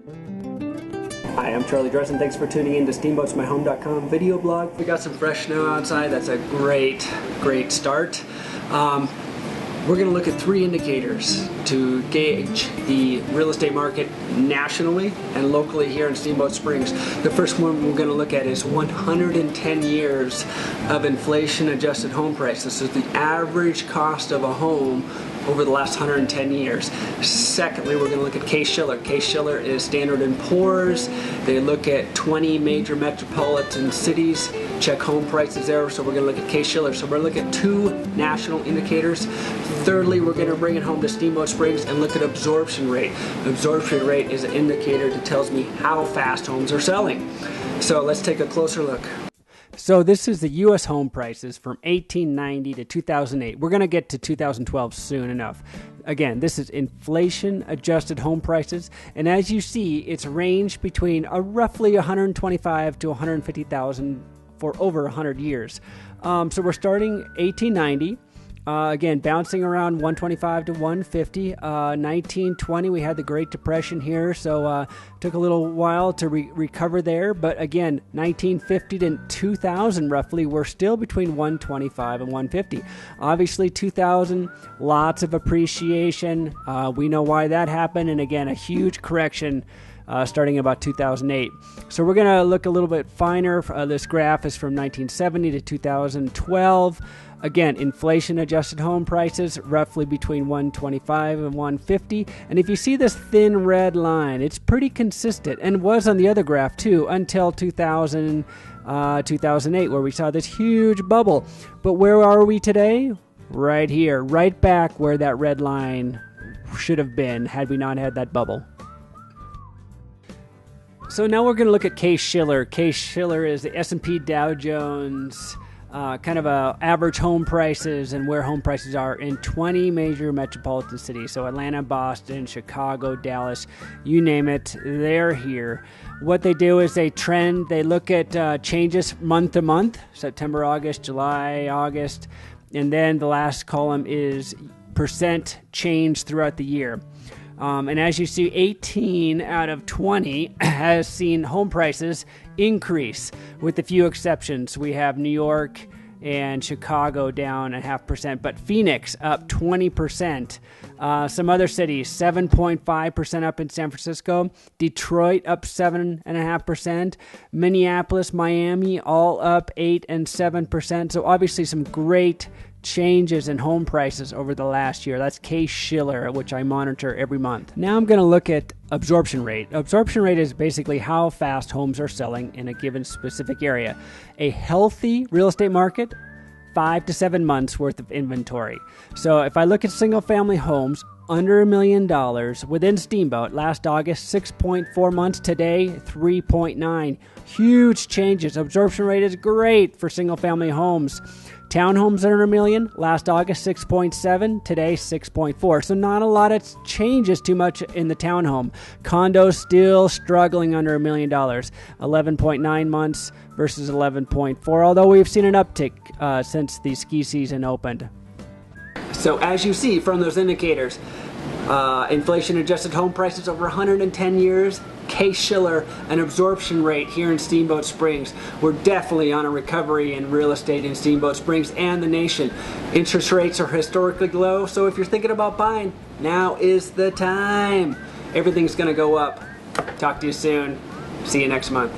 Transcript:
Hi, I'm Charlie Dressen. Thanks for tuning in to SteamboatsMyHome.com video blog. We got some fresh snow outside. That's a great start. We're going to look at 3 indicators to gauge the real estate market nationally and locally here in Steamboat Springs. The first one we're going to look at is 110 years of inflation-adjusted home price. This is the average cost of a home over the last 110 years. Secondly, we're going to look at CaseShiller. CaseShiller is Standard & Poor's. They look at 20 major metropolitan cities, check home prices there, so we're going to look at CaseShiller. So we're going to look at 2 national indicators. Thirdly, we're going to bring it home to Steamboat Springs and look at absorption rate. Absorption rate is an indicator that tells me how fast homes are selling. So let's take a closer look. So this is the U.S. home prices from 1890 to 2008. We're going to get to 2012 soon enough. Again, this is inflation-adjusted home prices, and as you see, it's ranged between roughly 125 to 150,000 for over 100 years. So we're starting 1890. Again, bouncing around 125 to 150. 1920, we had the Great Depression here, so took a little while to recover there. But again, 1950 to 2000, roughly, we're still between 125 and 150. Obviously, 2000, lots of appreciation. We know why that happened, and again, a huge correction starting about 2008. So we're going to look a little bit finer. This graph is from 1970 to 2012. Again, inflation-adjusted home prices roughly between 125 and 150. And if you see this thin red line, it's pretty consistent, and was on the other graph too until 2008, where we saw this huge bubble. But where are we today? Right here, right back where that red line should have been had we not had that bubble. So now we're going to look at CaseShiller. CaseShiller is the S&P Dow Jones kind of average home prices and where home prices are in 20 major metropolitan cities. So Atlanta, Boston, Chicago, Dallas, you name it, they're here. What they do is they look at changes month to month, September, August, July, August, and then the last column is percent change throughout the year. And as you see, 18 out of 20 has seen home prices increase, with a few exceptions. We have New York and Chicago down 0.5%, but Phoenix up 20%. Some other cities, 7.5% up in San Francisco. Detroit up 7.5%. Minneapolis, Miami, all up 8 and 7%. So obviously some great changes in home prices over the last year. That's CaseShiller, which I monitor every month. Now I'm going to look at absorption rate. Absorption rate is basically how fast homes are selling in a given specific area. A healthy real estate market, 5 to 7 months worth of inventory. So if I look at single family homes under $1 million within Steamboat, last August 6.4 months, today 3.9. Huge changes. Absorption rate is great for single family homes. Townhomes under $1 million, last August 6.7, today 6.4. So not a lot of changes too much in the townhome. Condos still struggling under $1 million, 11.9 months versus 11.4, although we've seen an uptick since the ski season opened. So as you see from those indicators, inflation-adjusted home prices over 110 years, CaseShiller, and absorption rate here in Steamboat Springs. We're definitely on a recovery in real estate in Steamboat Springs and the nation. Interest rates are historically low, so if you're thinking about buying, now is the time. Everything's going to go up. Talk to you soon. See you next month.